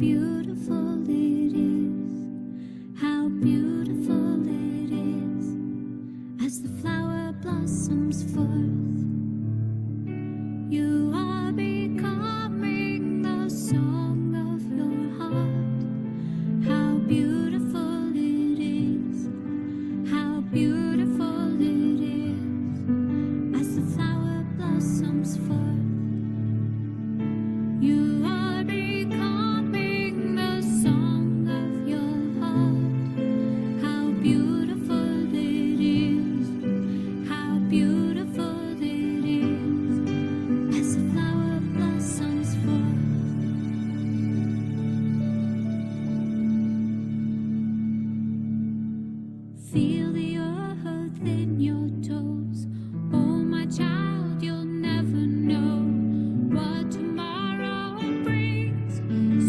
beautiful it is, how beautiful it is, as the flower blossoms forth. You are becoming the song of your heart. How beautiful it is, how beautiful it is, as the flower blossoms forth. You are becoming the song of your heart. How beautiful it is, how beautiful it is, as the flower blossoms forth. Feel the earth in your toes. Oh, my child, you'll never know what tomorrow brings.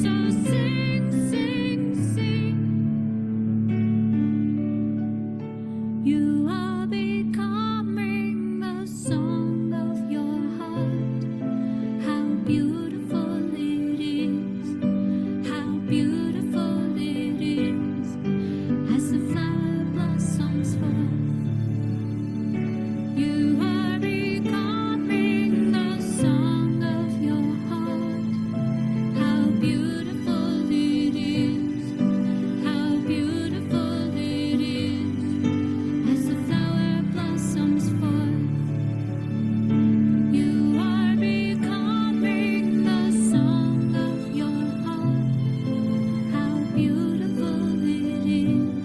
So sing, sing, sing. You are becoming the song of your heart. How beautiful it is, how beautiful it is, as the flower blossoms forth. You are becoming the song of your heart. How beautiful it is, how beautiful it is, as the flower blossoms forth. You are becoming the song of your heart. How beautiful it is,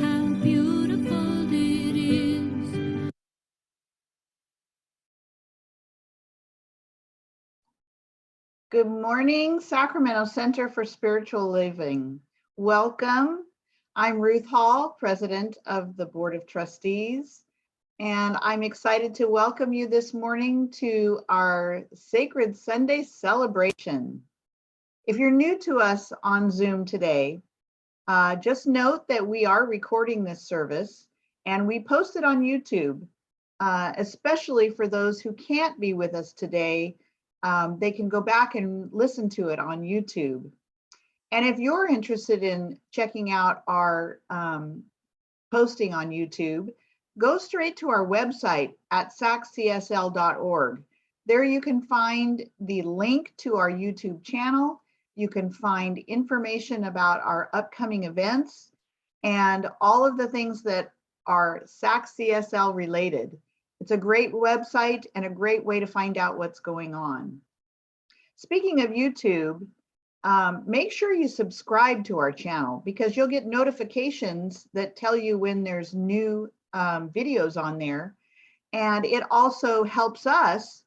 how beautiful it is. Good morning, Sacramento Center for Spiritual Living. Welcome. I'm Ruth Hall, President of the Board of Trustees, and I'm excited to welcome you this morning to our Sacred Sunday celebration. If you're new to us on Zoom today, just note that we are recording this service and we post it on YouTube, especially for those who can't be with us today. They can go back and listen to it on YouTube. And if you're interested in checking out our posting on YouTube, go straight to our website at saccsl.org. There you can find the link to our YouTube channel. You can find information about our upcoming events and all of the things that are SAC-CSL related. It's a great website and a great way to find out what's going on. Speaking of YouTube, make sure you subscribe to our channel because you'll get notifications that tell you when there's new videos on there. And it also helps us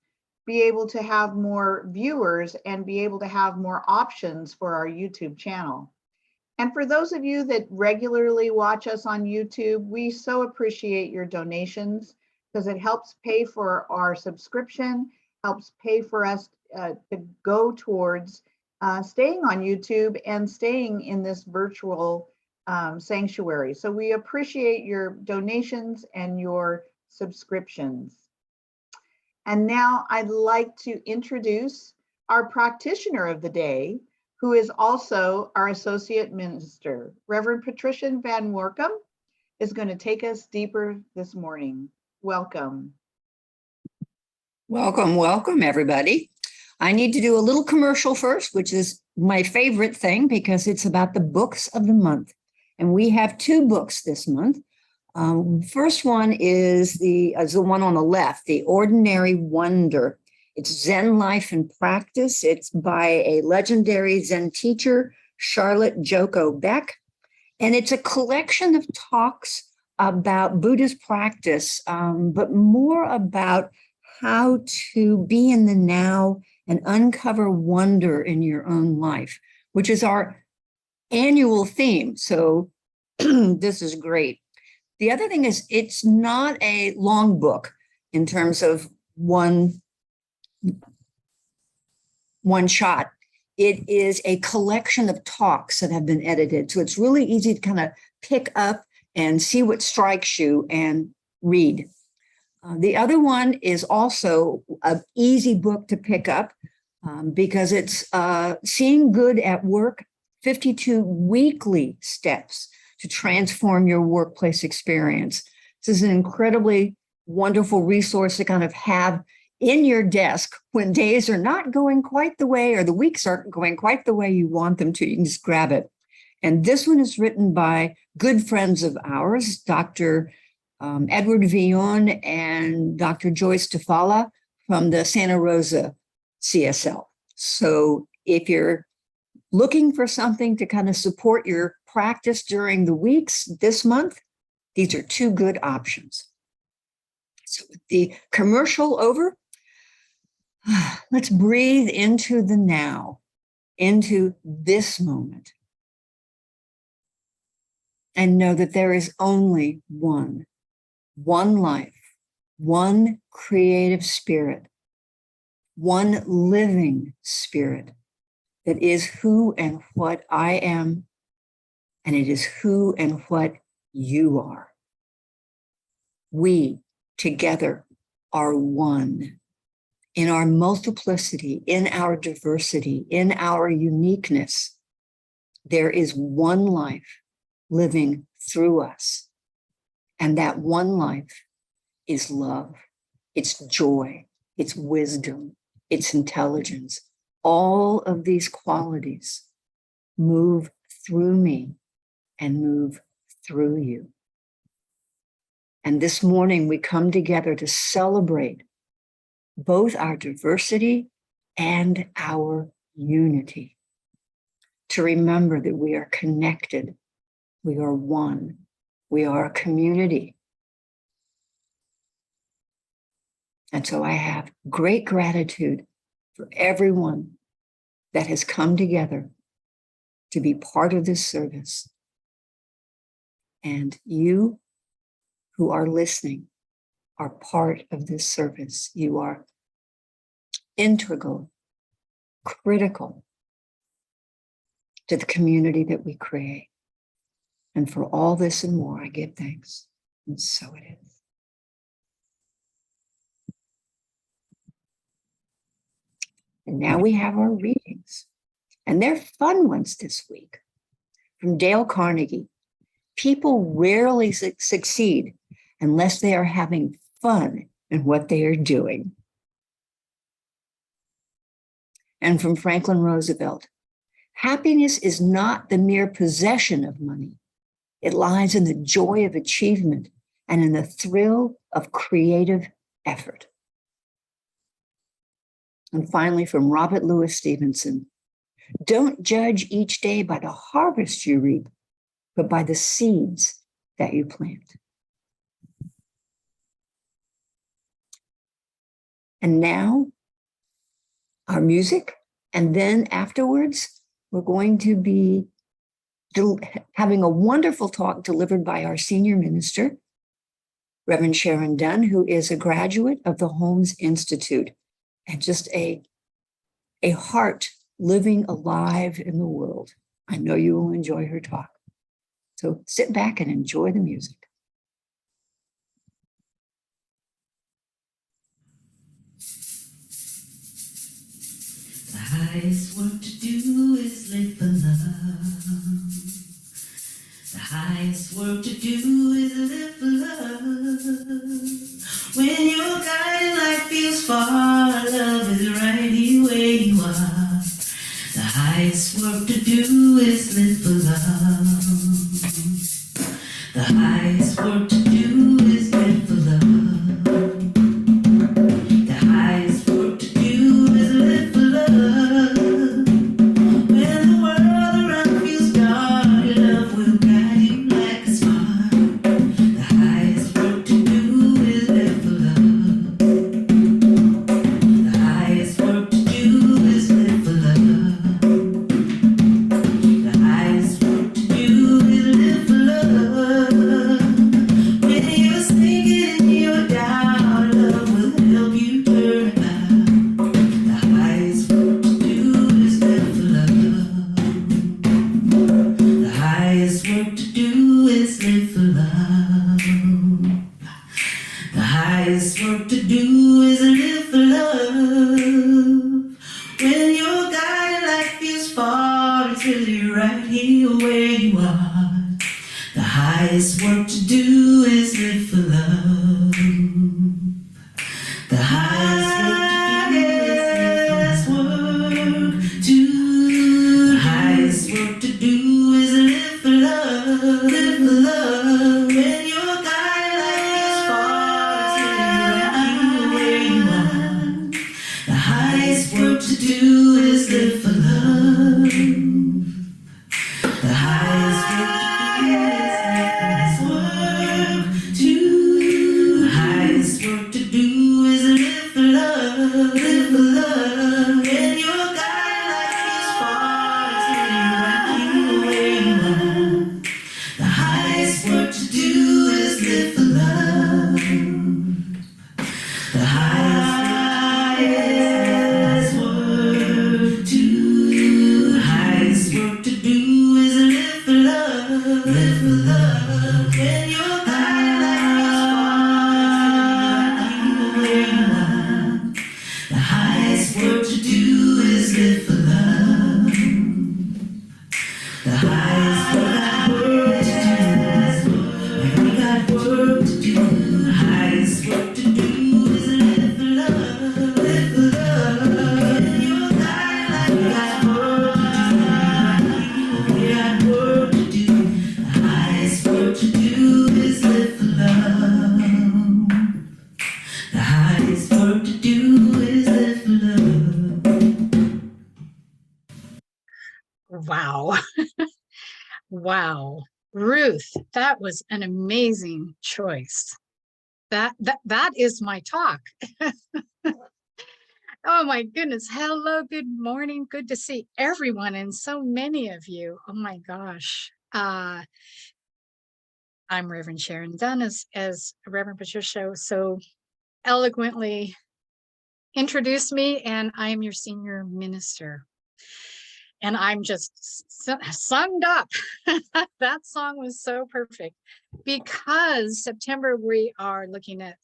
be able to have more viewers and be able to have more options for our YouTube channel. And for those of you that regularly watch us on YouTube, we so appreciate your donations because it helps pay for our subscription, helps pay for us to go towards staying on YouTube and staying in this virtual sanctuary. So we appreciate your donations and your subscriptions. And now I'd like to introduce our practitioner of the day, who is also our associate minister. Reverend Patricia Van Workum is going to take us deeper this morning. Welcome. Welcome, welcome, everybody. I need to do a little commercial first, which is my favorite thing because it's about the books of the month. And we have two books this month. First one is the one on the left, The Ordinary Wonder. It's Zen Life and Practice. It's by a legendary Zen teacher, Charlotte Joko Beck. And it's a collection of talks about Buddhist practice, but more about how to be in the now and uncover wonder in your own life, which is our annual theme. So this is great. The other thing is it's not a long book in terms of one shot. It is a collection of talks that have been edited. So it's really easy to kind of pick up and see what strikes you and read. The other one is also an easy book to pick up. because it's Seeing Good at Work, 52 weekly steps to transform your workplace experience. This is an incredibly wonderful resource to kind of have in your desk when days are not going quite the way, or the weeks aren't going quite the way you want them to. You can just grab it. And this one is written by good friends of ours, Dr. Edward Villon and Dr. Joyce DeFala from the Santa Rosa CSL. So if you're looking for something to kind of support your practice during the weeks this month, these are two good options. So with the commercial over, let's breathe into the now, into this moment, and know that there is only one life, one creative spirit, one living spirit that is who and what I am, and it is who and what you are. We together are one. In our multiplicity, in our diversity, in our uniqueness, there is one life living through us. And that one life is love, it's joy, it's wisdom, it's intelligence. All of these qualities move through me and move through you. And this morning we come together to celebrate both our diversity and our unity, to remember that we are connected, we are one, we are a community. And so I have great gratitude for everyone that has come together to be part of this service. And you who are listening are part of this service. You are integral, critical to the community that we create. And for all this and more, I give thanks. And so it is. And now we have our readings. And they're fun ones this week. From Dale Carnegie, people rarely succeed unless they are having fun in what they are doing. And from Franklin Roosevelt, happiness is not the mere possession of money. It lies in the joy of achievement and in the thrill of creative effort. And finally, from Robert Louis Stevenson, don't judge each day by the harvest you reap, but by the seeds that you plant. And now, our music, and then afterwards, we're going to be having a wonderful talk delivered by our senior minister, Reverend Sharon Dunn, who is a graduate of the Holmes Institute, and just a heart living alive in the world. I know you will enjoy her talk. So sit back and enjoy the music. The highest work to do is live for love. The highest work to do is live for love. When your guiding light feels far, love is right here where you are. The highest work to do is live for love. The highest work to do is live for love. The highest work to do is live for love. When the world around feels dark, love will guide you like a spark. The highest work to do is live for love. The highest work to do is live for love. The highest till you're right here where you are. The highest work to do is live for love. The highest work to do. The highest work to do is live for love. Live for love. When your guiding is far till you're right here where you are. The highest work to do is live for love. The highest work to do. The highest work to do is live for love. Live for love. When your guiding is far till you're right here where you are. The highest work to do is live for love. The highest work to do. The highest work to do is live for love. Live for love. When your guiding is far where you are. The highest work to do is live for love. The highest work to do. We got work to do. The highest work to do is live for love. Live for love. When your guiding we got work to do. We got work to do. The highest work to do is live for love. The highest work to do is live for love. Wow. Wow. Ruth, that was an amazing choice. That is my talk. Oh my goodness. Hello, good morning. Good to see everyone and so many of you. Oh my gosh. I'm Reverend Sharon Dunn, as Reverend Patricia so eloquently introduced me, and I am your senior minister. And I'm just summed up. That song was so perfect, because September we are looking at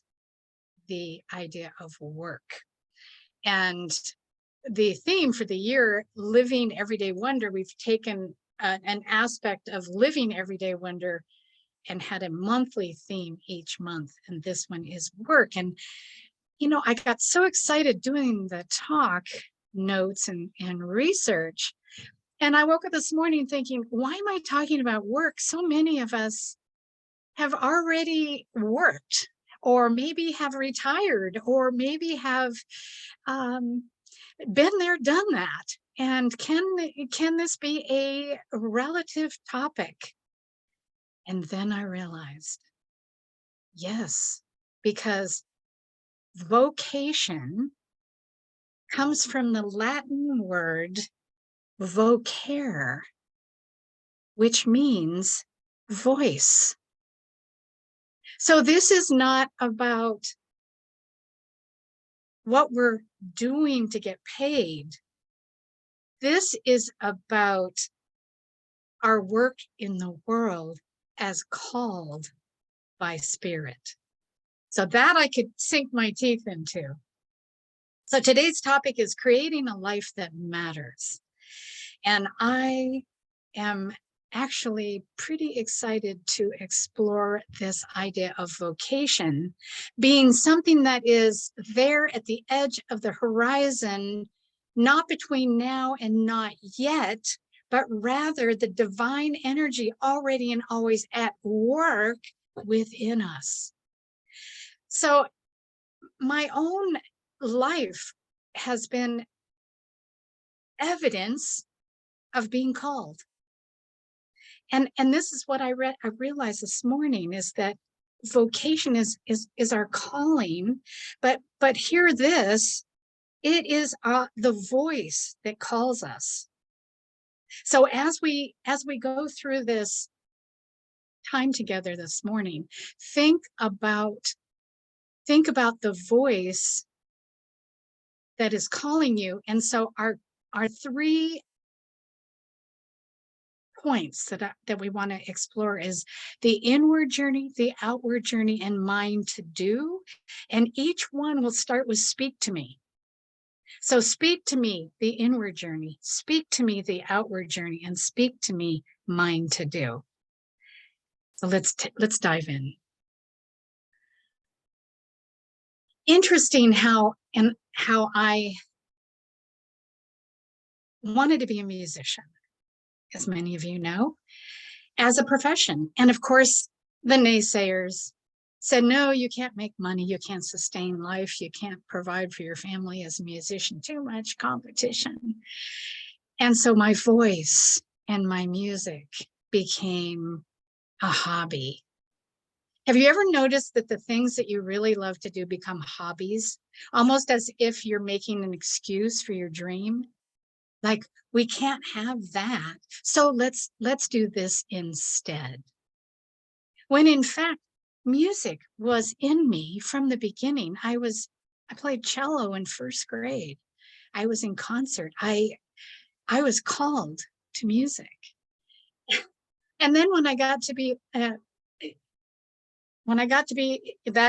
the idea of work. And the theme for the year, Living Everyday Wonder, we've taken an aspect of Living Everyday Wonder and had a monthly theme each month. And this one is work. And, you know, I got so excited doing the talk notes and research. And I woke up this morning thinking, why am I talking about work? So many of us have already worked, or maybe have retired, or maybe have been there, done that. And can this be a relative topic? And then I realized, yes, because vocation comes from the Latin word vocare, which means voice. So this is not about what we're doing to get paid. This is about our work in the world as called by Spirit. So that I could sink my teeth into. So today's topic is creating a life that matters. And I am actually pretty excited to explore this idea of vocation being something that is there at the edge of the horizon, not between now and not yet, but rather the divine energy already and always at work within us. So my own life has been evidence of being called. And this is what I realized this morning, is that vocation is our calling, but hear this, it is the voice that calls us. So as we go through this time together this morning, think about the voice that is calling you. And so our 3 points that we want to explore is the inward journey, the outward journey, and mine to do. And each one will start with speak to me. So speak to me the inward journey, speak to me the outward journey, and speak to me mine to do. So let's dive in. Interesting how I wanted to be a musician, as many of you know, as a profession. And of course, the naysayers said, no, you can't make money, you can't sustain life, you can't provide for your family as a musician, too much competition. And so my voice and my music became a hobby. Have you ever noticed that the things that you really love to do become hobbies, almost as if you're making an excuse for your dream? Like, we can't have that, so let's do this instead. When in fact, music was in me from the beginning. I played cello in first grade. I was in concert. I was called to music. And then when I got to be that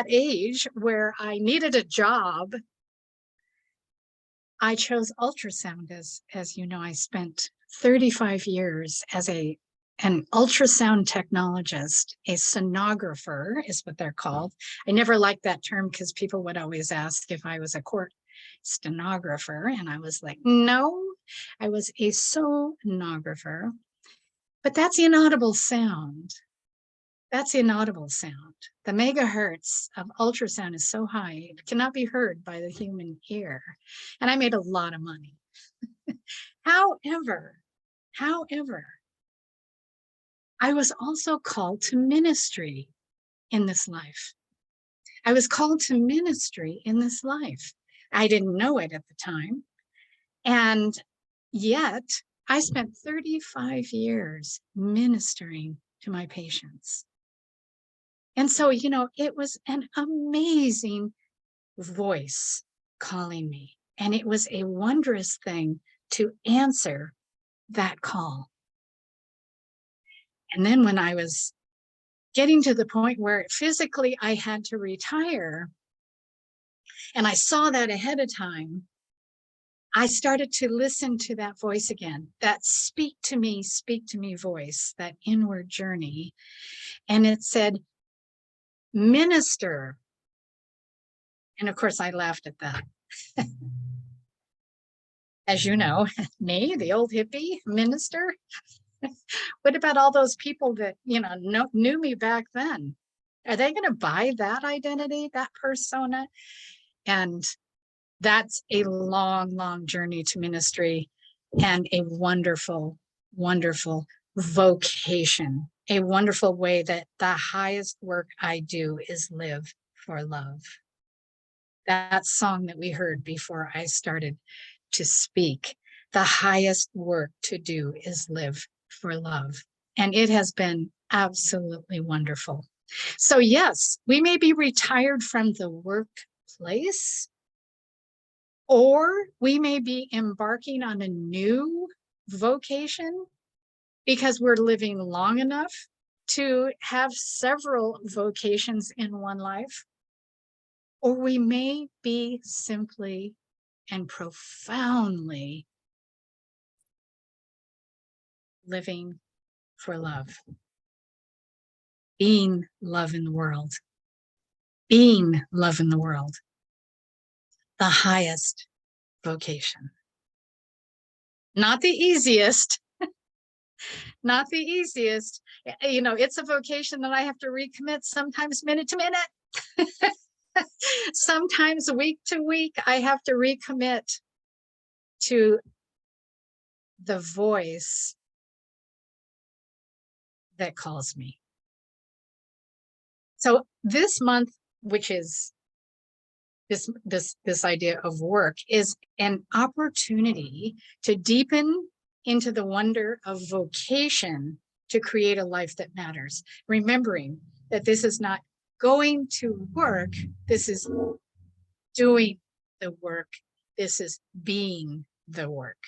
age where I needed a job, I chose ultrasound. As you know, I spent 35 years as an ultrasound technologist. A sonographer is what they're called. I never liked that term because people would always ask if I was a court stenographer, and I was like, no, I was a sonographer. But that's inaudible sound. That's inaudible sound. The megahertz of ultrasound is so high, it cannot be heard by the human ear. And I made a lot of money. However, I was also called to ministry in this life. I was called to ministry in this life. I didn't know it at the time. And yet I spent 35 years ministering to my patients. And so, you know, it was an amazing voice calling me. And it was a wondrous thing to answer that call. And then when I was getting to the point where physically I had to retire, and I saw that ahead of time, I started to listen to that voice again, that speak to me voice, that inward journey. And it said, minister. And of course, I laughed at that. As you know, me, the old hippie minister. What about all those people that, you know, knew me back then? Are they going to buy that identity, that persona? And that's a long, long journey to ministry and a wonderful, wonderful vocation, a wonderful way that the highest work I do is live for love. That song that we heard before I started to speak, the highest work to do is live for love. And it has been absolutely wonderful. So yes, we may be retired from the workplace, or we may be embarking on a new vocation because we're living long enough to have several vocations in one life. Or we may be simply and profoundly living for love, being love in the world, being love in the world, the highest vocation. Not the easiest, not the easiest. You know, it's a vocation that I have to recommit sometimes minute to minute. Sometimes week to week, I have to recommit to the voice that calls me. So this month, which is this idea of work, is an opportunity to deepen into the wonder of vocation to create a life that matters. Remembering that this is not going to work, this is doing the work, this is being the work.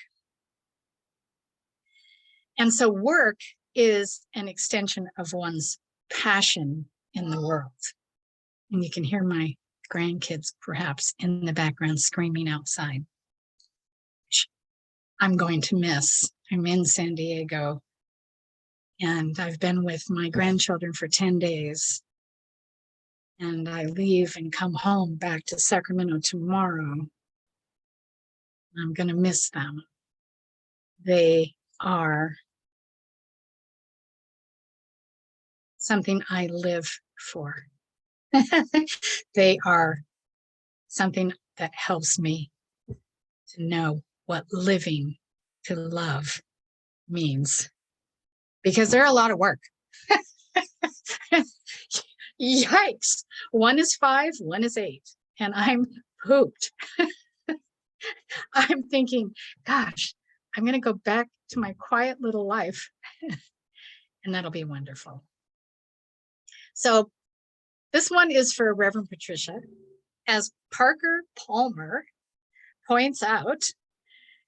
And so work is an extension of one's passion in the world. And you can hear my grandkids perhaps in the background screaming outside. I'm going to miss. I'm in San Diego, and I've been with my grandchildren for 10 days. And I leave and come home back to Sacramento tomorrow. I'm going to miss them. They are something I live for. They are something that helps me to know what living to love means, because they're a lot of work. Yikes. One is 5, one is 8, and I'm pooped. I'm thinking, gosh, I'm going to go back to my quiet little life, and that'll be wonderful. So this one is for Reverend Patricia. As Parker Palmer points out,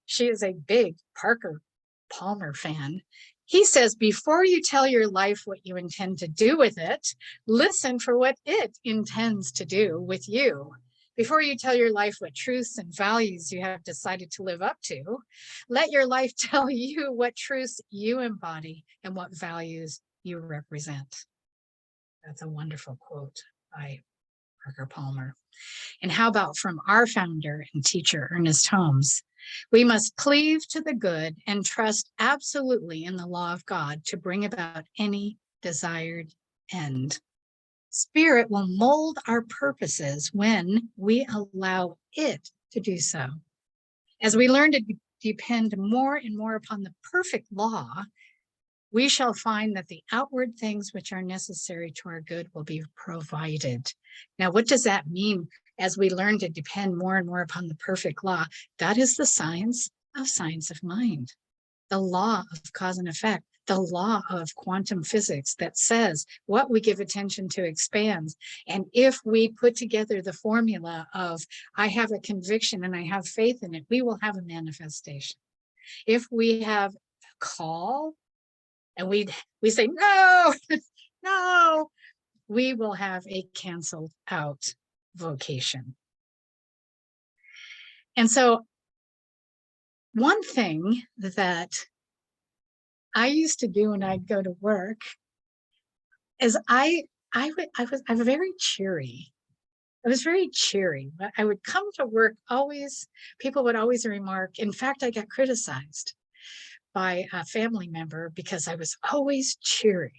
she is a big Parker Palmer fan. He says, before you tell your life what you intend to do with it, listen for what it intends to do with you. Before you tell your life what truths and values you have decided to live up to, let your life tell you what truths you embody and what values you represent. That's a wonderful quote by Parker Palmer. And how about from our founder and teacher, Ernest Holmes? We must cleave to the good and trust absolutely in the law of God to bring about any desired end. Spirit will mold our purposes when we allow it to do so. As we learn to depend more and more upon the perfect law, we shall find that the outward things which are necessary to our good will be provided. Now, what does that mean? As we learn to depend more and more upon the perfect law, that is the science of mind, the law of cause and effect, the law of quantum physics that says what we give attention to expands. And if we put together the formula of I have a conviction and I have faith in it, we will have a manifestation. If we have a call and we say, no, no, we will have a canceled out vocation. And so one thing that I used to do when I'd go to work is I was very cheery. I was very cheery. I would come to work always, people would always remark, in fact, I got criticized by a family member because I was always cheery.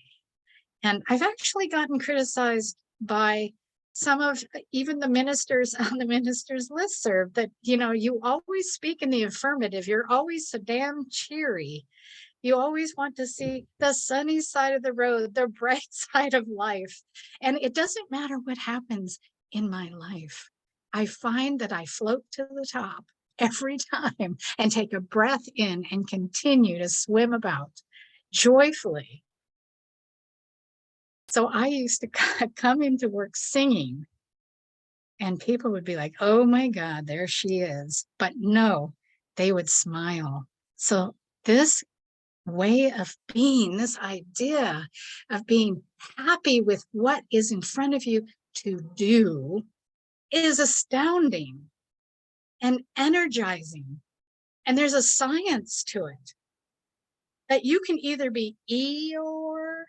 And I've actually gotten criticized by some of even the ministers on the ministers listserv that, you know, you always speak in the affirmative. You're always so damn cheery. You always want to see the sunny side of the road, the bright side of life. And it doesn't matter what happens in my life. I find that I float to the top every time and take a breath in and continue to swim about joyfully. So I used to come into work singing, and people would be like, oh my God, there she is. But no, they would smile. So this way of being, this idea of being happy with what is in front of you to do is astounding and energizing. And there's a science to it that you can either be Eeyore,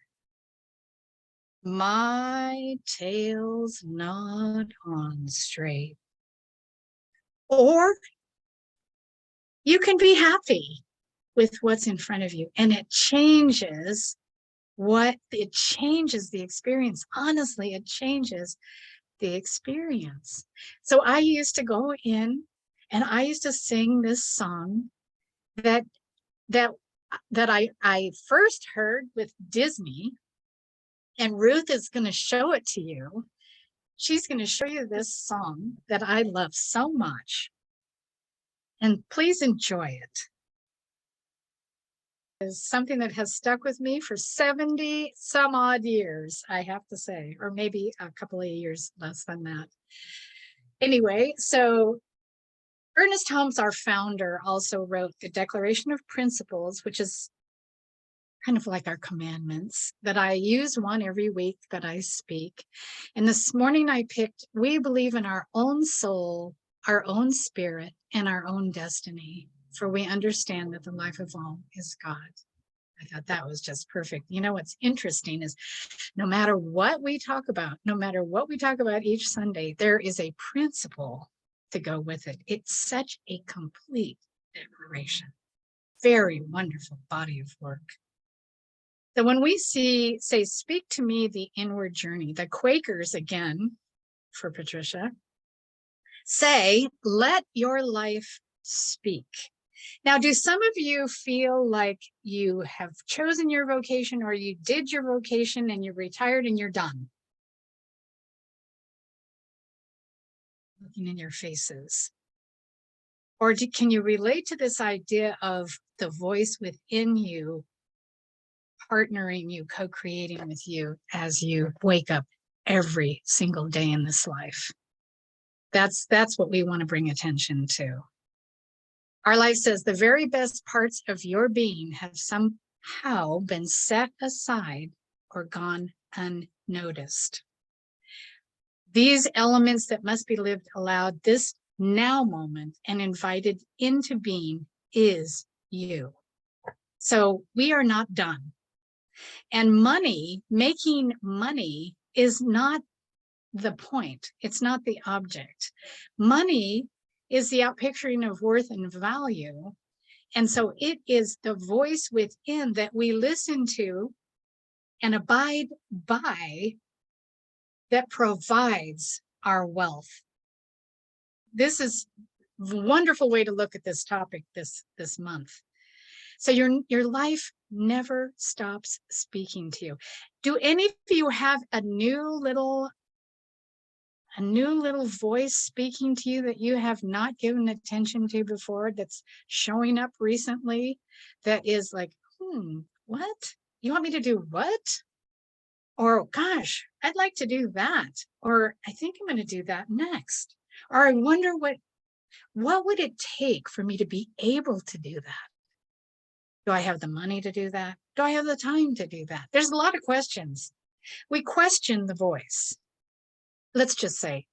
my tail's not on straight, or you can be happy with what's in front of you, and it changes the experience. Honestly, it changes the experience. So I used to go in and I used to sing this song that I first heard with Disney, and Ruth is going to show it to you. She's going to show you this song that I love so much, and please enjoy it. Is something that has stuck with me for 70 some odd years, I have to say, or maybe a couple of years less than that. Anyway, so Ernest Holmes, our founder, also wrote the Declaration of Principles, which is kind of like our commandments, that I use one every week that I speak. And this morning I picked, we believe in our own soul, our own spirit, and our own destiny. for we understand that the life of all is God. I thought that was just perfect. You know, what's interesting is no matter what we talk about, each Sunday, there is a principle to go with it. It's such a complete declaration. Very wonderful body of work. So when we say, speak to me the inward journey, the Quakers, again, for Patricia, say, let your life speak. Now, do some of you feel like you have chosen your vocation, or you did your vocation and you're retired and you're done? Looking in your faces. Or can you relate to this idea of the voice within you partnering you, co-creating with you as you wake up every single day in this life? That's what we want to bring attention to. Our life says the very best parts of your being have somehow been set aside or gone unnoticed. These elements that must be lived aloud this now moment and invited into being is you. So we are not done. And making money is not the point. It's not the object. Money is the outpicturing of worth and value. And so it is the voice within that we listen to and abide by that provides our wealth. This is a wonderful way to look at this topic this month. So your life never stops speaking to you. Do any of you have a new little voice speaking to you that you have not given attention to before, that's showing up recently, that is like, what? You want me to do what? Or, gosh, I'd like to do that. Or I think I'm going to do that next. Or I wonder what would it take for me to be able to do that? Do I have the money to do that? Do I have the time to do that? There's a lot of questions. We question the voice. Let's just say,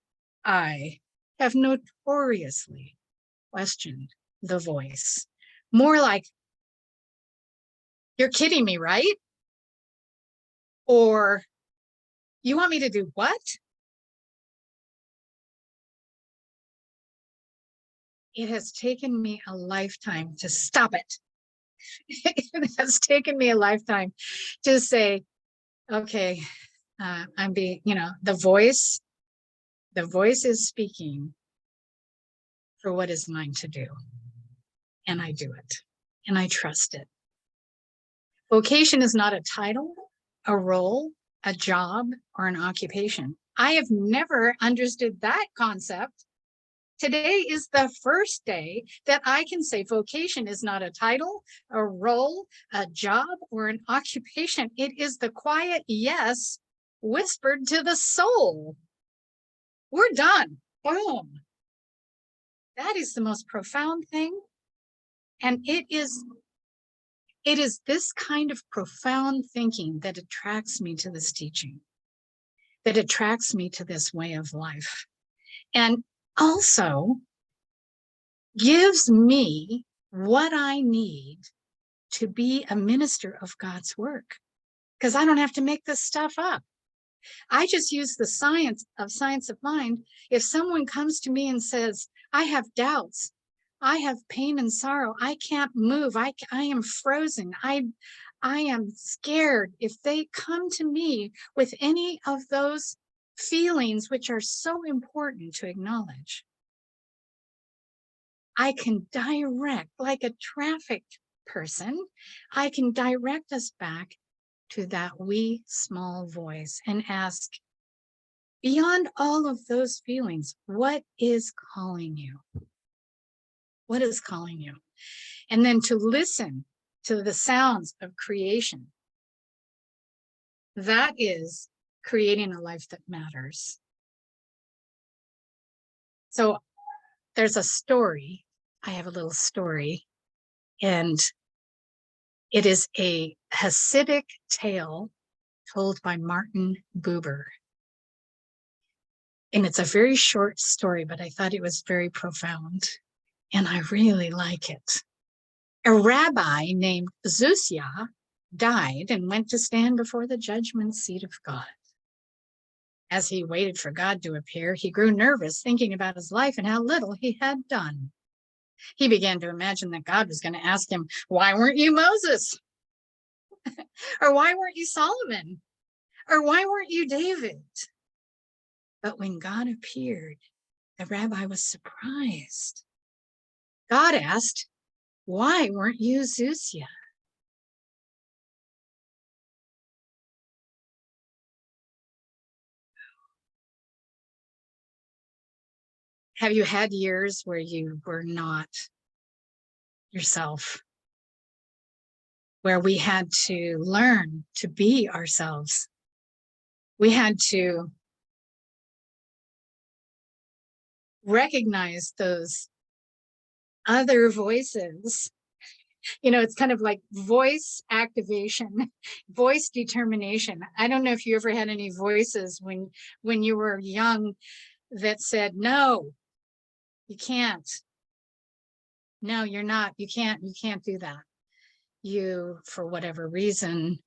I have notoriously questioned the voice. More like, you're kidding me, right? Or, you want me to do what? It has taken me a lifetime to stop it. It has taken me a lifetime to say, okay, I'm being, the voice is speaking for what is mine to do. And I do it. And I trust it. Vocation is not a title, a role, a job, or an occupation. I have never understood that concept. Today is the first day that I can say vocation is not a title, a role, a job, or an occupation. It is the quiet yes whispered to the soul. We're done. Boom. That is the most profound thing. And it is this kind of profound thinking that attracts me to this teaching, that attracts me to this way of life. And also gives me what I need to be a minister of God's work, because I don't have to make this stuff up. I just use the science of mind. If someone comes to me and says, I have doubts, I have pain and sorrow, I can't move, I am frozen, I am scared. If they come to me with any of those feelings, which are so important to acknowledge, I can direct, like a traffic person, I can direct us back to that wee small voice and ask, beyond all of those feelings, what is calling you? What is calling you? And then to listen to the sounds of creation. That is creating a life that matters. So there's a story. I have a little story, and it is a Hasidic tale told by Martin Buber. And it's a very short story, but I thought it was very profound, and I really like it. A rabbi named Zusia died and went to stand before the judgment seat of God. As he waited for God to appear, he grew nervous, thinking about his life and how little he had done. He began to imagine that God was going to ask him, "Why weren't you Moses? Or why weren't you Solomon? Or why weren't you David?" But when God appeared, the rabbi was surprised. God asked, "Why weren't you Zusia?" Have you had years where you were not yourself? Where we had to learn to be ourselves? We had to recognize those other voices. You know, it's kind of like voice activation, voice determination. I don't know if you ever had any voices when you were young that said, "No, you can't. No, you're not. You can't do that. You, for whatever reason,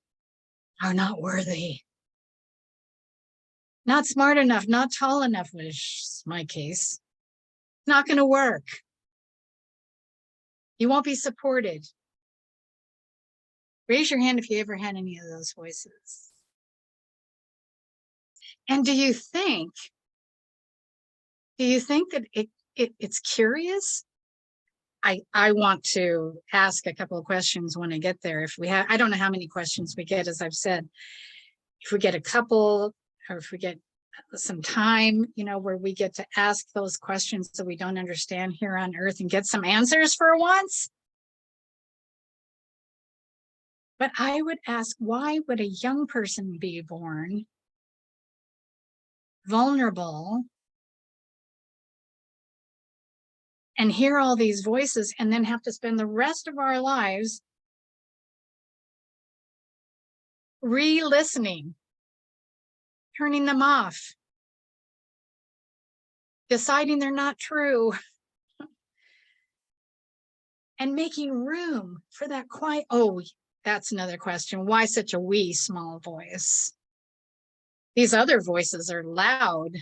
are not worthy. Not smart enough, not tall enough," which is my case. Not going to work. You won't be supported. Raise your hand if you ever had any of those voices. And do you think that it's curious? I want to ask a couple of questions when I get there. If we have, I don't know how many questions we get, as I've said. If we get a couple, or if we get some time, you know, where we get to ask those questions that we don't understand here on earth and get some answers for once. But I would ask, why would a young person be born vulnerable and hear all these voices and then have to spend the rest of our lives re-listening, turning them off, deciding they're not true, and making room for that quiet? Oh, that's another question. Why such a wee small voice? These other voices are loud,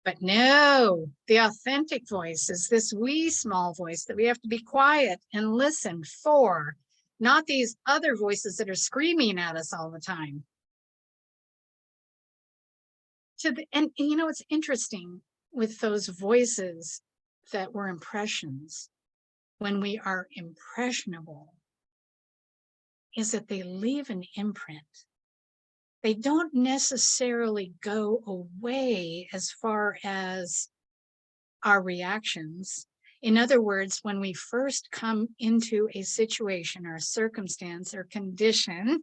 but no, the authentic voice is this wee small voice that we have to be quiet and listen for, not these other voices that are screaming at us all the time. And you know, it's interesting with those voices that were impressions, when we are impressionable, is that they leave an imprint. They don't necessarily go away as far as our reactions. In other words, when we first come into a situation or a circumstance or condition,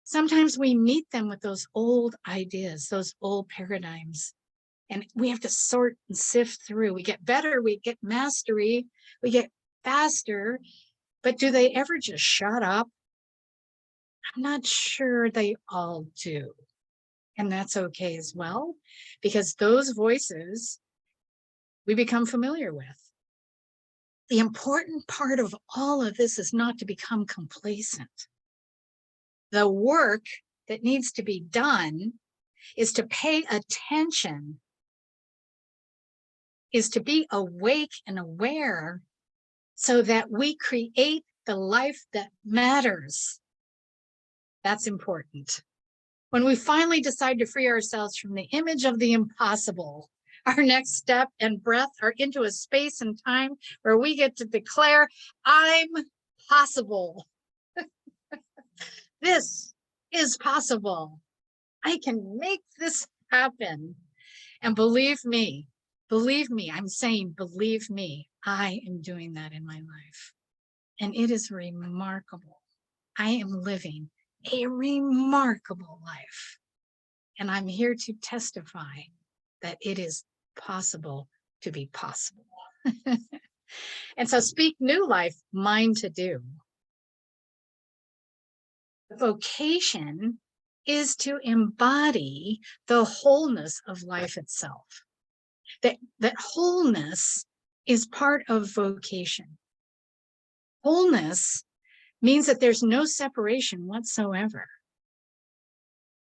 sometimes we meet them with those old ideas, those old paradigms, and we have to sort and sift through. We get better, we get mastery, we get faster, but do they ever just shut up? I'm not sure they all do. And that's okay as well, because those voices we become familiar with. The important part of all of this is not to become complacent. The work that needs to be done is to pay attention, is to be awake and aware, so that we create the life that matters. That's important. When we finally decide to free ourselves from the image of the impossible, our next step and breath are into a space and time where we get to declare, "I'm possible." This is possible. I can make this happen. And believe me, I'm saying, believe me, I am doing that in my life. And it is remarkable. I am living a remarkable life. And I'm here to testify that it is possible to be possible. And so speak new life, mine to do. Vocation is to embody the wholeness of life itself. That wholeness is part of vocation. Wholeness means that there's no separation whatsoever.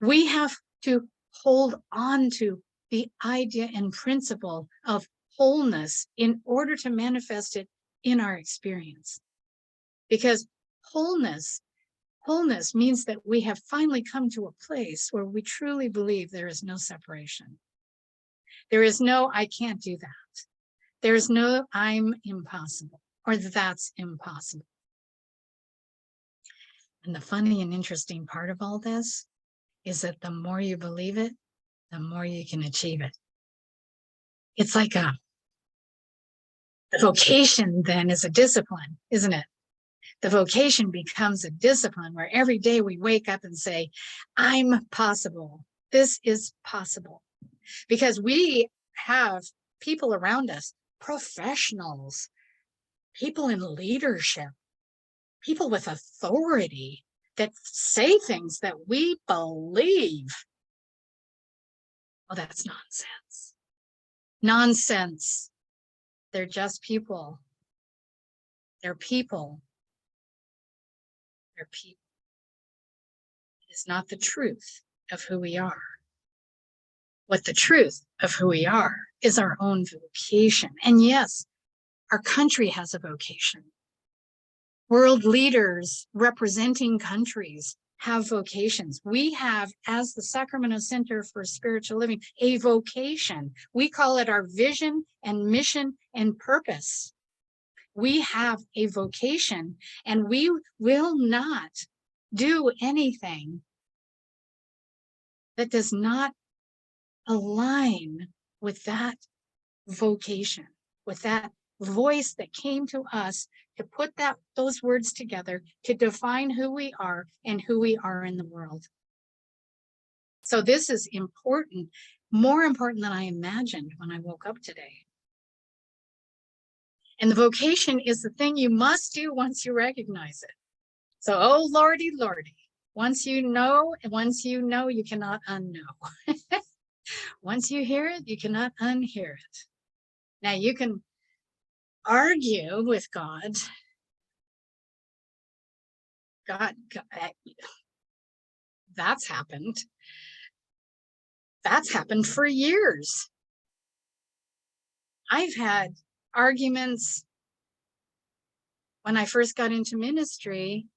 We have to hold on to the idea and principle of wholeness in order to manifest it in our experience. Because wholeness means that we have finally come to a place where we truly believe there is no separation. There is no, I can't do that. There is no, I'm impossible, or that's impossible. And the funny and interesting part of all this is that the more you believe it, the more you can achieve it. It's like the vocation then is a discipline, isn't it? The vocation becomes a discipline where every day we wake up and say, I'm possible. This is possible. Because we have people around us, professionals, people in leadership, people with authority that say things that we believe. Well, that's nonsense. Nonsense. They're just people. They're people. They're people. It is not the truth of who we are. What the truth of who we are is our own vocation. And yes, our country has a vocation. World leaders representing countries have vocations. We have, as the Sacramento Center for Spiritual Living, a vocation. We call it our vision and mission and purpose. We have a vocation, and we will not do anything that does not align with that vocation, with that voice that came to us to put those words together to define who we are and who we are in the world. So this is important, more important than I imagined when I woke up today. And the vocation is the thing you must do once you recognize it. So, oh, Lordy, Lordy, once you know, you cannot unknow. Once you hear it, you cannot unhear it. Now you can argue with God. God, that's happened. That's happened for years. I've had arguments when I first got into ministry,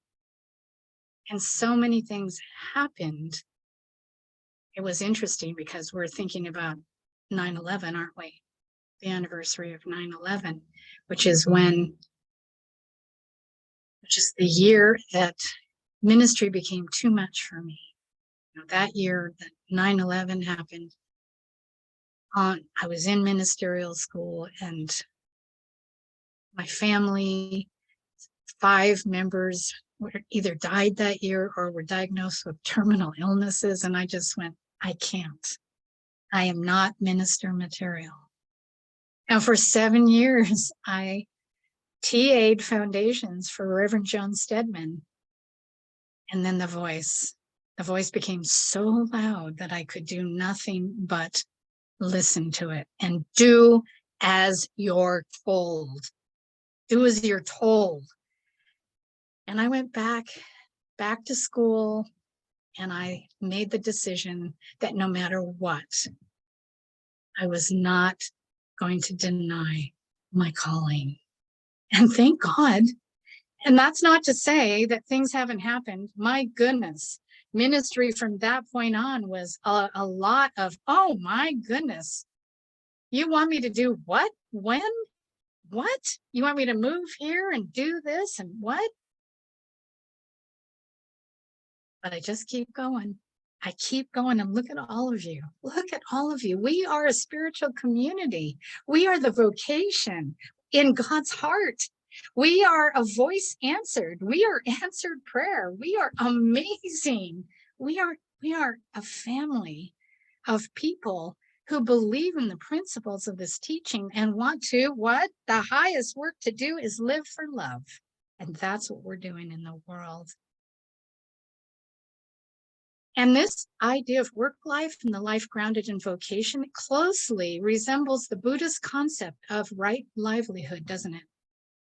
and so many things happened. It was interesting because we're thinking about 9/11, aren't we? The anniversary of 9/11, which is the year that ministry became too much for me. You know, that year that 9/11 happened, I was in ministerial school, and my family, 5 members either died that year or were diagnosed with terminal illnesses. And I just went, I can't. I am not minister material. And for 7 years, I TA'd foundations for Reverend Joan Stedman. And then the voice became so loud that I could do nothing but listen to it and do as you're told. Do as you're told. And I went back to school, and I made the decision that no matter what, I was not going to deny my calling. And thank God. And that's not to say that things haven't happened. My goodness, ministry from that point on was a lot of, oh my goodness, you want me to do what? When? What? You want me to move here and do this and what? But I just keep going. I keep going, and look at all of you. Look at all of you. We are a spiritual community. We are the vocation in God's heart. We are a voice answered. We are answered prayer. We are amazing. We are a family of people who believe in the principles of this teaching and want to, what? The highest work to do is live for love. And that's what we're doing in the world. And this idea of work life and the life grounded in vocation closely resembles the Buddhist concept of right livelihood, doesn't it?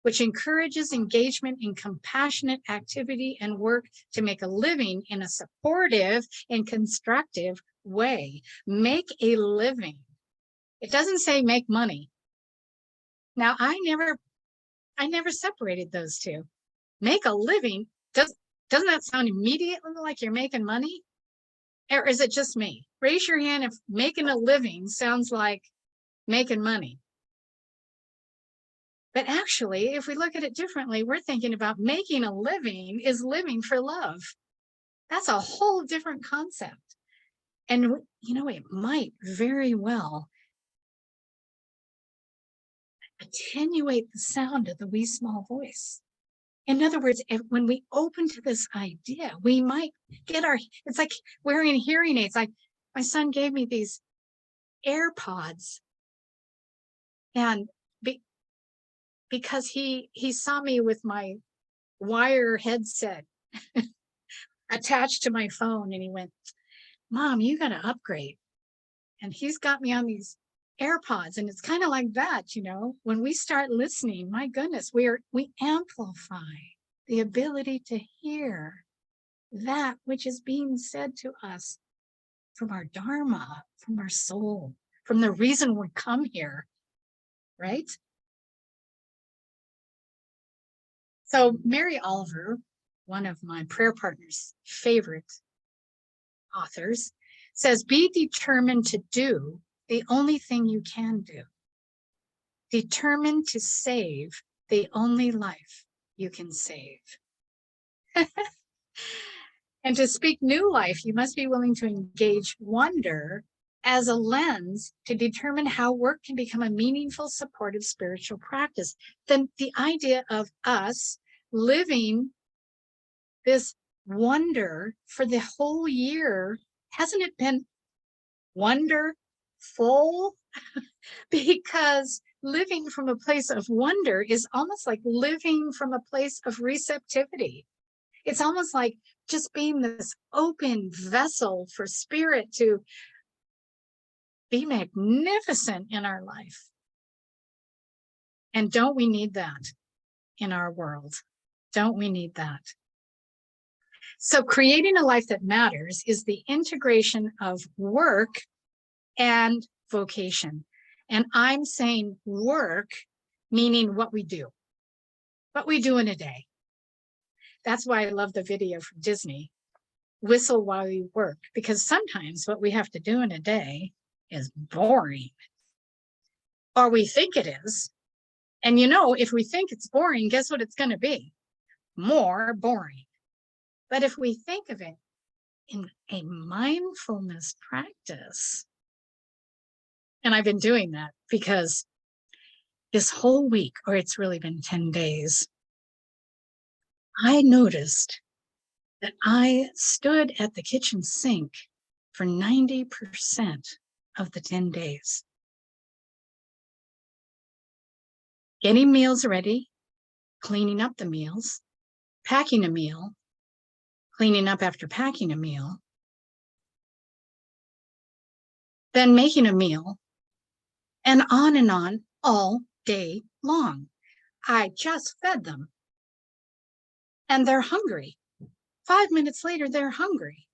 which encourages engagement in compassionate activity and work to make a living in a supportive and constructive way. Make a living. It doesn't say make money. Now, I never separated those two. Make a living, doesn't that sound immediately like you're making money? Or is it just me? Raise your hand if making a living sounds like making money. But actually, if we look at it differently, we're thinking about making a living is living for love. That's a whole different concept. And, you know, it might very well attenuate the sound of the wee small voice. In other words, when we open to this idea, we might get it's like wearing hearing aids. My son gave me these AirPods, and because he saw me with my wire headset attached to my phone, and he went, "Mom, you got to upgrade." And he's got me on these AirPods, and it's kind of like that, you know, when we start listening, my goodness, we amplify the ability to hear that which is being said to us from our Dharma, from our soul, from the reason we come here, right? So Mary Oliver, one of my prayer partner's favorite authors, says, be determined to do the only thing you can do. Determined to save the only life you can save. And to speak new life, you must be willing to engage wonder as a lens to determine how work can become a meaningful, supportive spiritual practice. Then the idea of us living this wonder for the whole year, hasn't it been wonderful? Because living from a place of wonder is almost like living from a place of receptivity. It's almost like just being this open vessel for spirit to be magnificent in our life. And don't we need that in our world? Don't we need that? So creating a life that matters is the integration of work and vocation. And I'm saying work, meaning what we do in a day. That's why I love the video from Disney, Whistle While You Work, because sometimes what we have to do in a day is boring, or we think it is. And you know, if we think it's boring, guess what it's going to be? More boring. But if we think of it in a mindfulness practice, and I've been doing that because this whole week, or it's really been 10 days, I noticed that I stood at the kitchen sink for 90% of the 10 days. Getting meals ready, cleaning up the meals, packing a meal, cleaning up after packing a meal, then making a meal, and on all day long. I just fed them. And they're hungry. 5 minutes later, they're hungry.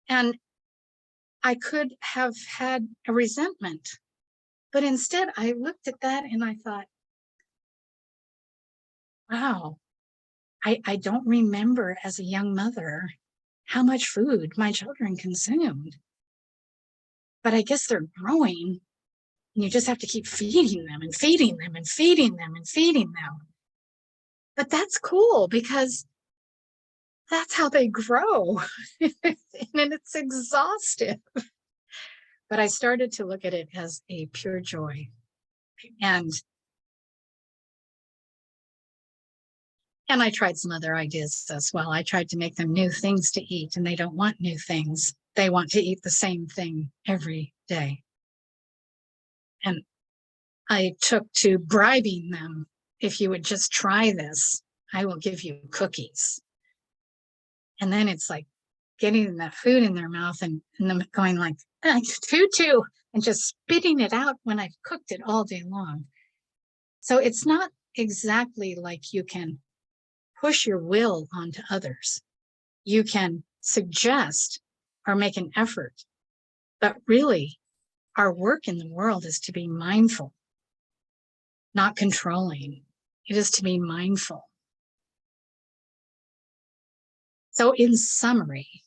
And I could have had a resentment, but instead I looked at that and I thought, wow, I don't remember as a young mother how much food my children consumed. But I guess they're growing, and you just have to keep feeding them and feeding them and feeding them and feeding them. But that's cool because that's how they grow. And it's exhaustive. But I started to look at it as a pure joy. And I tried some other ideas as well. I tried to make them new things to eat, and they don't want new things. They want to eat the same thing every day. And I took to bribing them. If you would just try this, I will give you cookies. And then it's like getting that food in their mouth and them going like, too, and just spitting it out when I've cooked it all day long. So it's not exactly like you can push your will onto others. You can suggest or make an effort, but really our work in the world is to be mindful, not controlling. It is to be mindful. So in summary,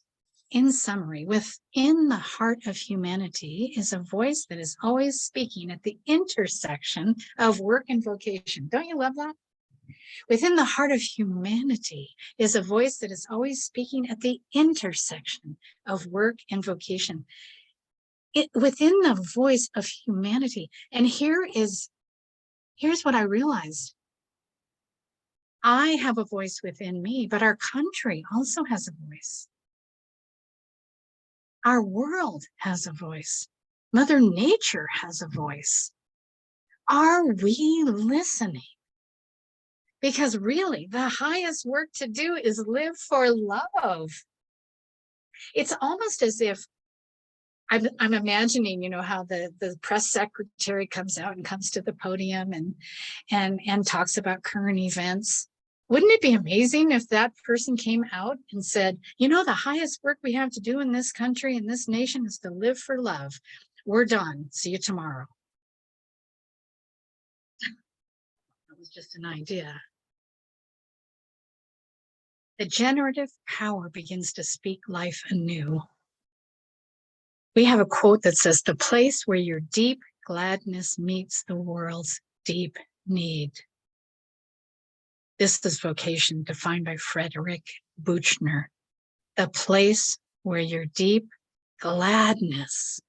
within the heart of humanity is a voice that is always speaking at the intersection of work and vocation. Don't you love that? Within the heart of humanity is a voice that is always speaking at the intersection of work and vocation. Within the voice of humanity. And here's what I realized. I have a voice within me, but our country also has a voice. Our world has a voice. Mother Nature has a voice. Are we listening? Because really, the highest work to do is live for love. It's almost as if I'm imagining, how the press secretary comes out and comes to the podium and talks about current events. Wouldn't it be amazing if that person came out and said, the highest work we have to do in this country, in this nation, is to live for love. We're done. See you tomorrow. That was just an idea. The generative power begins to speak life anew. We have a quote that says, "The place where your deep gladness meets the world's deep need." This is vocation, defined by Frederick Buchner. The place where your deep gladness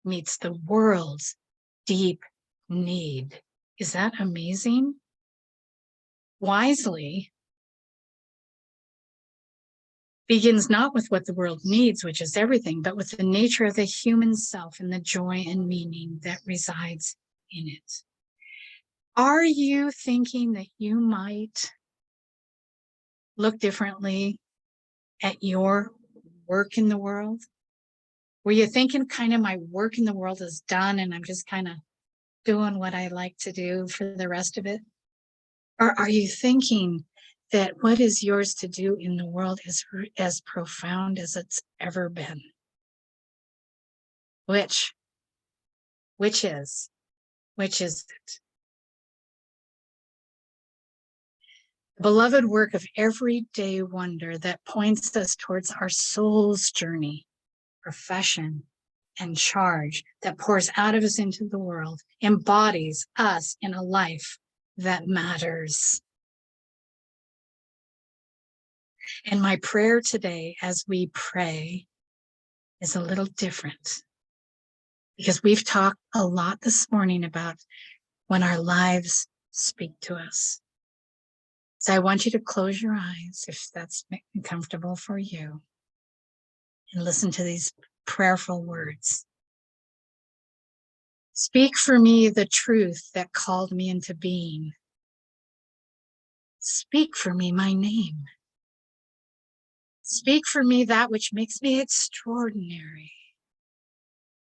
meets the world's deep need. Is that amazing? Wisely begins not with what the world needs, which is everything, but with the nature of the human self and the joy and meaning that resides in it. Are you thinking that you might look differently at your work in the world? Were you thinking kind of my work in the world is done and I'm just kind of doing what I like to do for the rest of it? Or are you thinking that what is yours to do in the world is as profound as it's ever been? Which is it? The beloved work of everyday wonder that points us towards our soul's journey, profession, and charge that pours out of us into the world, embodies us in a life that matters. And my prayer today, as we pray, is a little different, because we've talked a lot this morning about when our lives speak to us. So I want you to close your eyes, if that's comfortable for you, and listen to these prayerful words. Speak for me the truth that called me into being. Speak for me my name. Speak for me that which makes me extraordinary.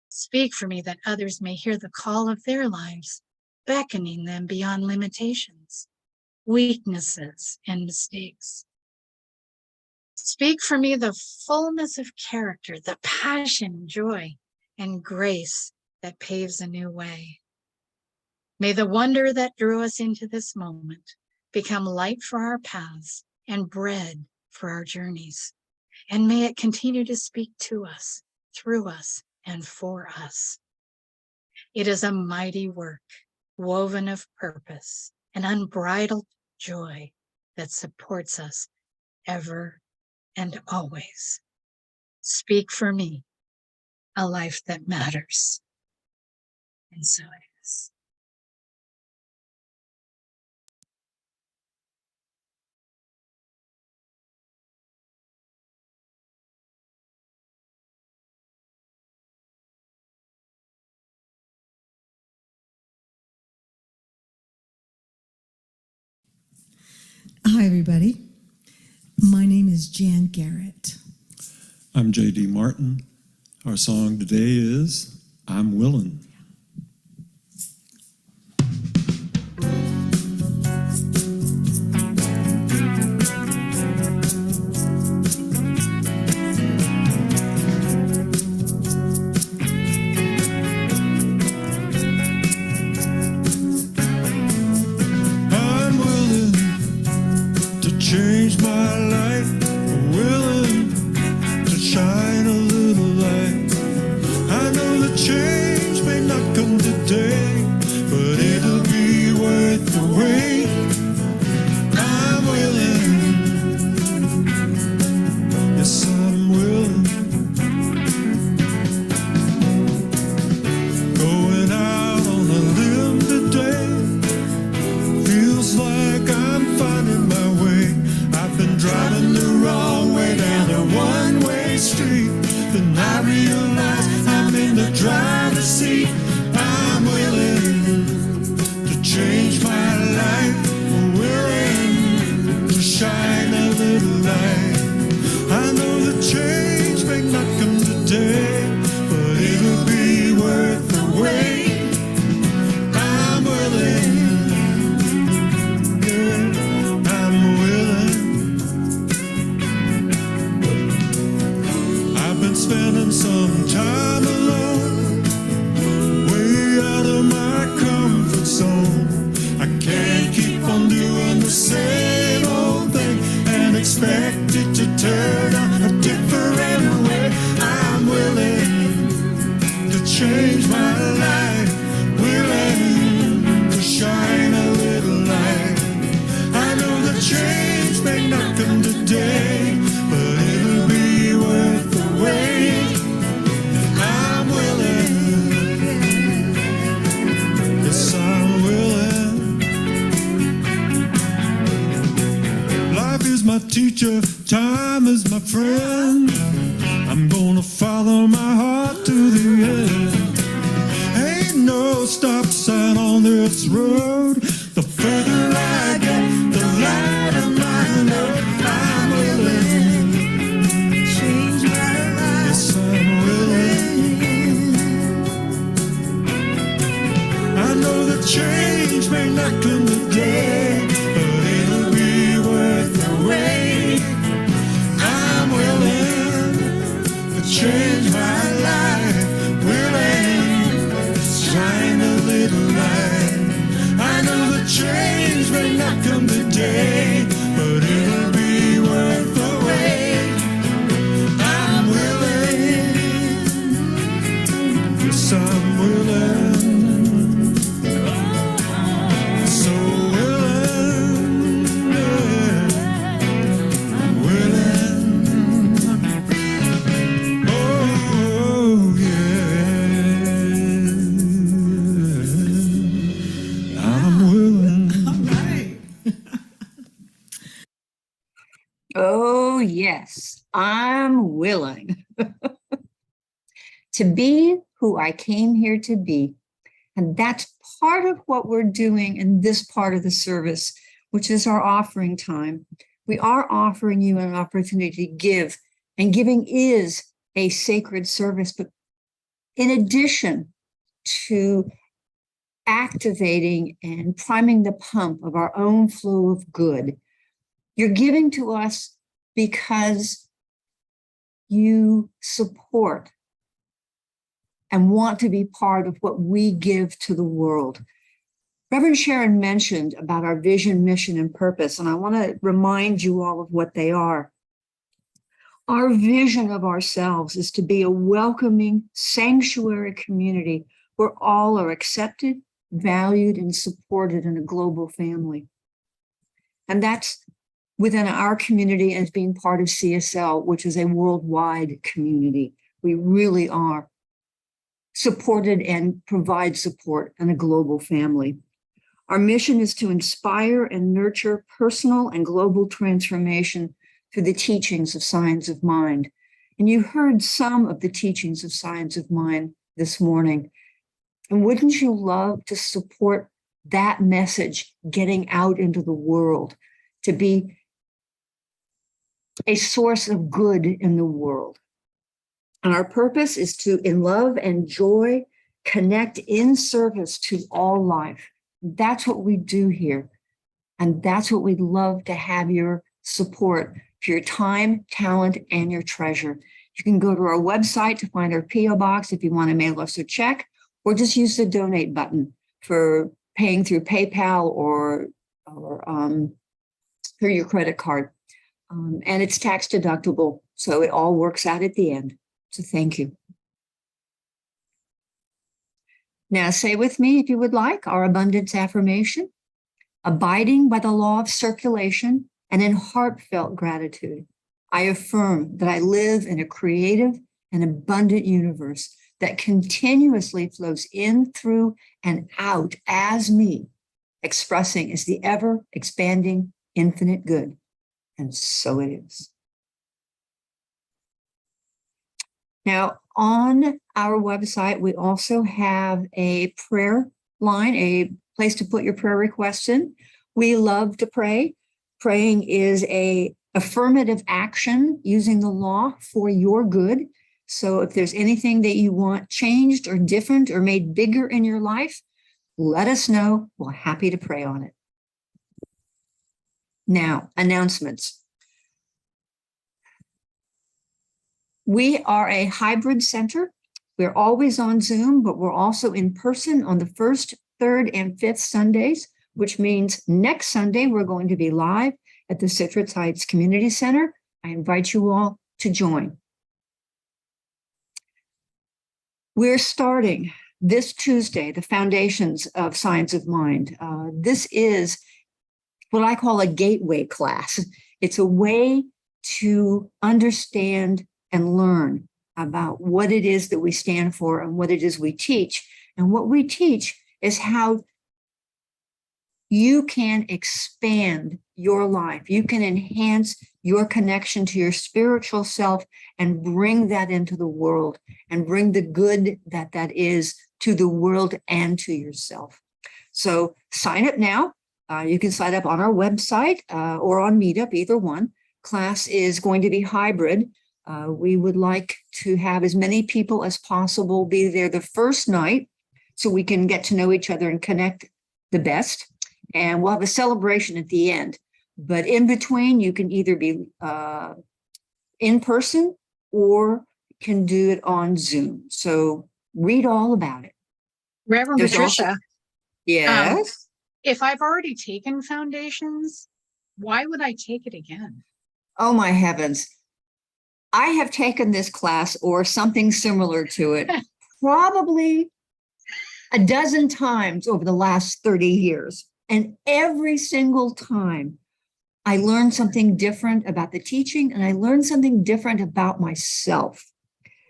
Speak for me that others may hear the call of their lives, beckoning them beyond limitations, weaknesses, and mistakes. Speak for me the fullness of character, the passion, joy, and grace that paves a new way. May the wonder that drew us into this moment become light for our paths and bread for our journeys. And may it continue to speak to us, through us, and for us. It is a mighty work, woven of purpose and unbridled joy that supports us ever and always. Speak for me, a life that matters. And so it is. Hi, everybody. My name is Jan Garrett. I'm J.D. Martin. Our song today is I'm Willin'. realize I'm in the driver's seat. I'm willing to change my life, willing to shine a little light. I know the change may not come today, but it'll be worth the wait. I'm willing, yeah, I'm willing. I've been spending some time alone, way out of my comfort zone. I can't keep on doing the same old thing and expect it to turn out a different way. I'm willing to change my life, willing to shine a little light. I know the change may not come today, but it'll be worth the wait. I'm willing, yes I'm willing. Life is my teacher, time is my friend. I'm gonna follow my heart to the end. Ain't no stop sign on this road. The further I get, the lighter my load. I'm willing, change my life. Yes, I'm willing. I know the change may not come today, but it'll be worth the wait. I'm willing to change my life, willing to shine a little light. I know the change may not come today, but it'll be worth the wait. I'm willing, yes I'm willing, so willing, yeah. I'm willing, oh yeah, I'm willing. All right. Oh, yes, I'm willing to be who I came here to be. And that's part of what we're doing in this part of the service, which is our offering time. We are offering you an opportunity to give, and giving is a sacred service. But in addition to activating and priming the pump of our own flow of good, you're giving to us because you support and want to be part of what we give to the world. Reverend Sharon mentioned about our vision, mission, and purpose, and I want to remind you all of what they are. Our vision of ourselves is to be a welcoming sanctuary community where all are accepted, valued, and supported in a global family. And that's within our community as being part of CSL, which is a worldwide community. We really are supported and provide support in a global family. Our mission is to inspire and nurture personal and global transformation through the teachings of Science of Mind. And you heard some of the teachings of Science of Mind this morning. And wouldn't you love to support that message getting out into the world, to be a source of good in the world? And our purpose is to, in love and joy, connect in service to all life. That's what we do here. And that's what we'd love to have your support for your time, talent, and your treasure. You can go to our website to find our P.O. box if you want to mail us a check, or just use the donate button for paying through PayPal or through your credit card. And it's tax deductible, so it all works out at the end. So thank you. Now say with me, if you would like, our abundance affirmation: abiding by the law of circulation and in heartfelt gratitude, I affirm that I live in a creative and abundant universe that continuously flows in, through, and out as me, expressing as the ever expanding infinite good. And so it is. Now, On our website, we also have a prayer line, a place to put your prayer requests in. We love to pray. Praying is a affirmative action using the law for your good. So if there's anything that you want changed or different or made bigger in your life, let us know. We're happy to pray on it. Now, announcements. We are a hybrid center. We're always on Zoom, but we're also in person on the first, third, and fifth Sundays, which means next Sunday we're going to be live at the Citrus Heights Community Center. I invite you all to join. We're starting this Tuesday, the Foundations of Science of Mind. This is what I call a gateway class. It's a way to understand and learn about what it is that we stand for and what it is we teach. And what we teach is how you can expand your life. You can enhance your connection to your spiritual self and bring that into the world and bring the good that that is to the world and to yourself. So sign up now. You can sign up on our website or on Meetup, either one. Class is going to be hybrid. We would like to have as many people as possible be there the first night so we can get to know each other and connect the best. And we'll have a celebration at the end. But in between, you can either be in person or can do it on Zoom. So read all about it. Reverend There's Patricia, also- Yes. if I've already taken Foundations, why would I take it again? Oh, my heavens. I have taken this class or something similar to it probably a dozen times over the last 30 years. And every single time I learned something different about the teaching and I learned something different about myself.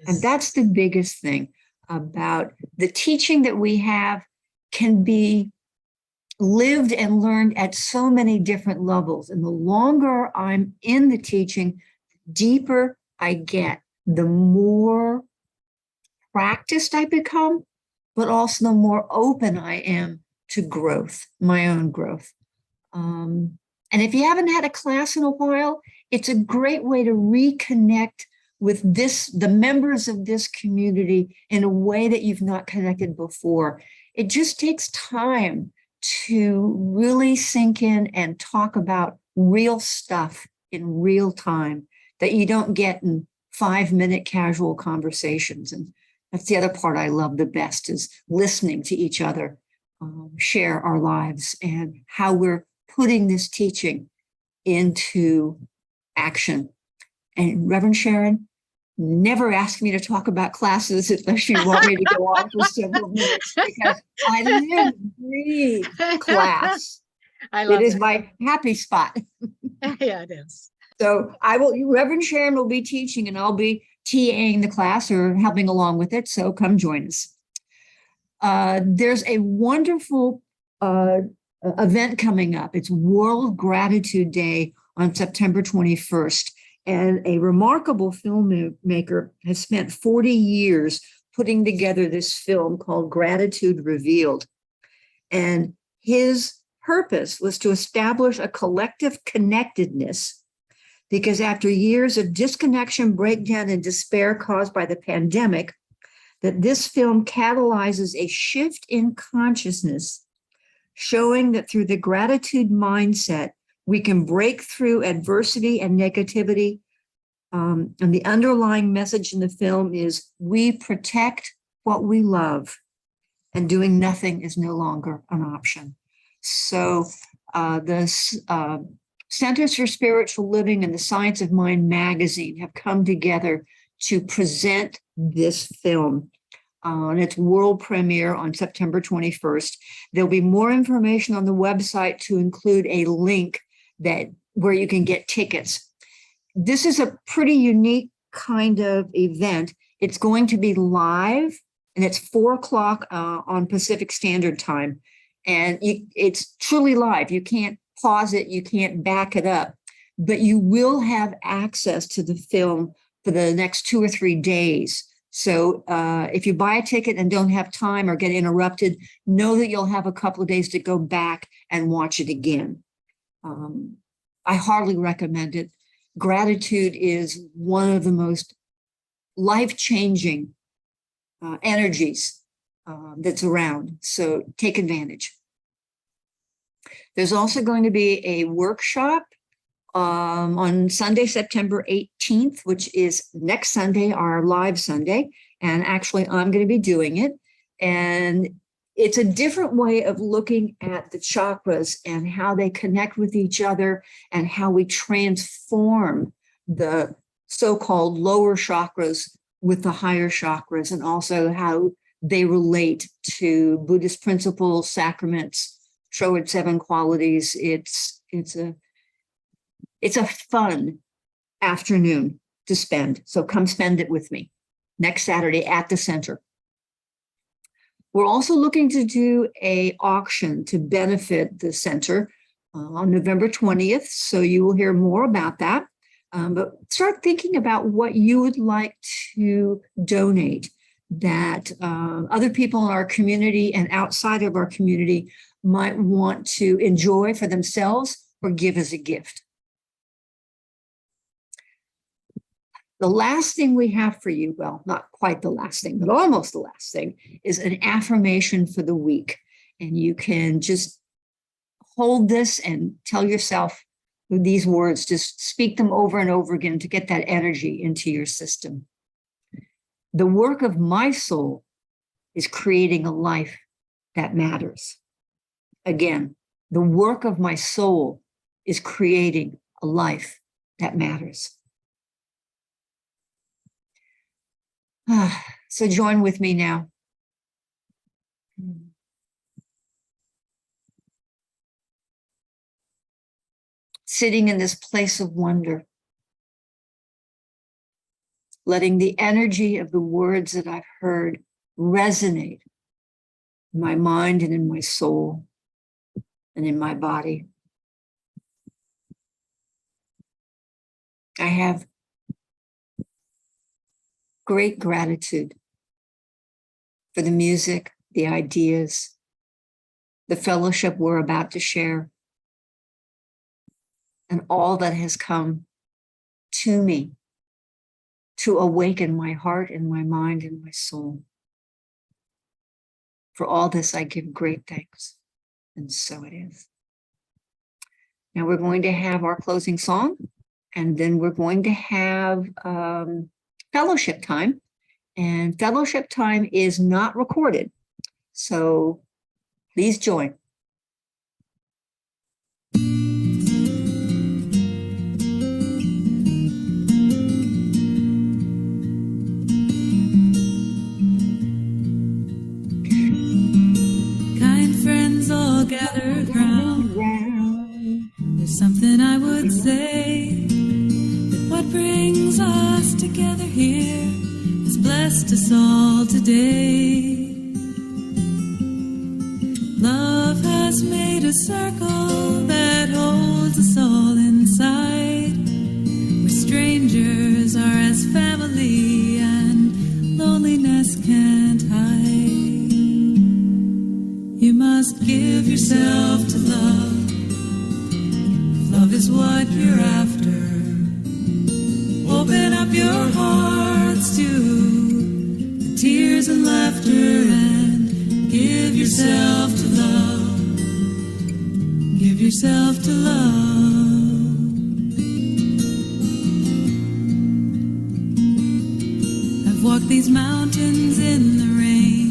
And that's the biggest thing about the teaching that we have can be lived and learned at so many different levels. And the longer I'm in the teaching, the deeper I get, the more practiced I become, but also the more open I am to growth, my own growth. And if you haven't had a class in a while, it's a great way to reconnect with the members of this community in a way that you've not connected before. It just takes time to really sink in and talk about real stuff in real time that you don't get in 5-minute casual conversations. And that's the other part I love the best, is listening to each other share our lives and how we're putting this teaching into action. And Reverend Sharon, never ask me to talk about classes unless you want me to go on for several minutes, because I live and breathe class. I love It is it. my happy spot. Yeah, it is. So Reverend Sharon will be teaching and I'll be TAing the class or helping along with it. So come join us. There's a wonderful event coming up. It's World Gratitude Day on September 21st. And a remarkable filmmaker has spent 40 years putting together this film called Gratitude Revealed. And his purpose was to establish a collective connectedness, because after years of disconnection, breakdown, and despair caused by the pandemic, that this film catalyzes a shift in consciousness, showing that through the gratitude mindset, we can break through adversity and negativity. And the underlying message in the film is we protect what we love, and doing nothing is no longer an option. So the Centers for Spiritual Living and the Science of Mind magazine have come together to present this film on its world premiere on September 21st. There'll be more information on the website to include a link where you can get tickets. This is a pretty unique kind of event. It's going to be live, and it's 4:00 on Pacific Standard Time. And it's truly live. You can't pause it, you can't back it up, but you will have access to the film for the next 2 or 3 days. So if you buy a ticket and don't have time or get interrupted, know that you'll have a couple of days to go back and watch it again. I hardly recommend it. Gratitude is one of the most life-changing energies that's around. So take advantage. There's also going to be a workshop on Sunday, September 18th, which is next Sunday, our live Sunday. And actually, I'm going to be doing it. And it's a different way of looking at the chakras and how they connect with each other and how we transform the so-called lower chakras with the higher chakras, and also how they relate to Buddhist principles, sacraments, Sherwood 7 qualities. It's a fun afternoon to spend. So come spend it with me next Saturday at the center. We're also looking to do an auction to benefit the center on November 20th. So you will hear more about that. But start thinking about what you would like to donate that other people in our community and outside of our community might want to enjoy for themselves or give as a gift. The last thing we have for you, well, not quite the last thing, but almost the last thing, is an affirmation for the week. And you can just hold this and tell yourself these words, just speak them over and over again to get that energy into your system. The work of my soul is creating a life that matters. Again, the work of my soul is creating a life that matters. So join with me now. Sitting in this place of wonder, letting the energy of the words that I've heard resonate in my mind and in my soul and in my body. I have great gratitude for the music, the ideas, the fellowship we're about to share, and all that has come to me to awaken my heart and my mind and my soul. For all this, I give great thanks, and so it is. Now we're going to have our closing song, and then we're going to have fellowship time. And fellowship time is not recorded, so please join. All gathered round. There's something I would say, that what brings us together here has blessed us all today. Love has made a circle that holds us all inside, where strangers are as family and loneliness can't hide. You must give yourself to love. If love is what you're after, open up your hearts to the tears and laughter and give yourself to love. Give yourself to love. I've walked these mountains in the rain,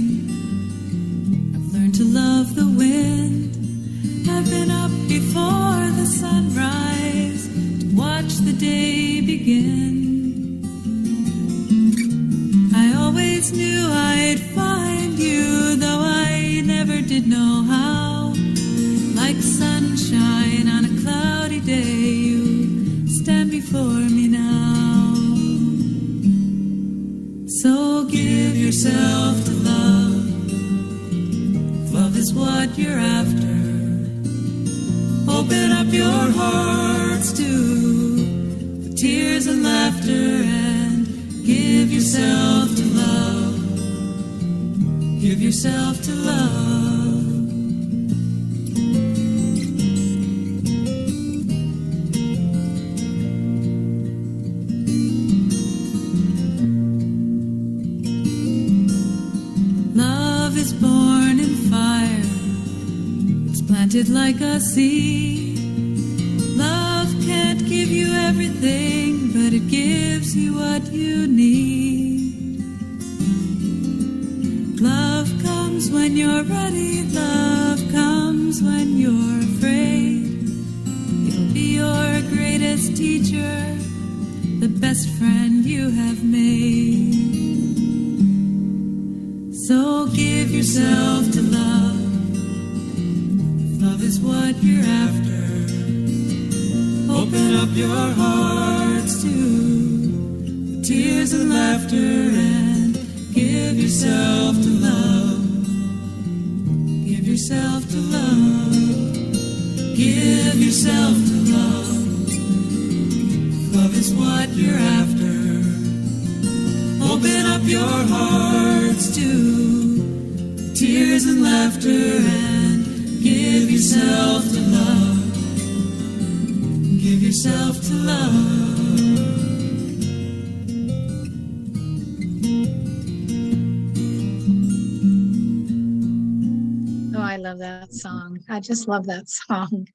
to love the wind. I've been up before the sunrise to watch the day begin. I always knew I'd find you, though I never did know how. Like sunshine on a cloudy day, you stand before me now. So give yourself to love. Love is what you're after. Open up your hearts to the tears and laughter and give yourself to love. Give yourself to love. Love is born in fire. It's planted like a seed. Love can't give you everything, but it gives you what you need. Love comes when you're ready. Love comes when you're afraid. It'll be your greatest teacher, the best friend you have made. So give yourself to love. If love is what you're after, open up your hearts to the tears and laughter and give yourself to love. Give yourself to love. Give yourself to love. If love is what you're after, open up your hearts to tears and laughter and give yourself to love. Give yourself to love. Oh, I love that song. I just love that song.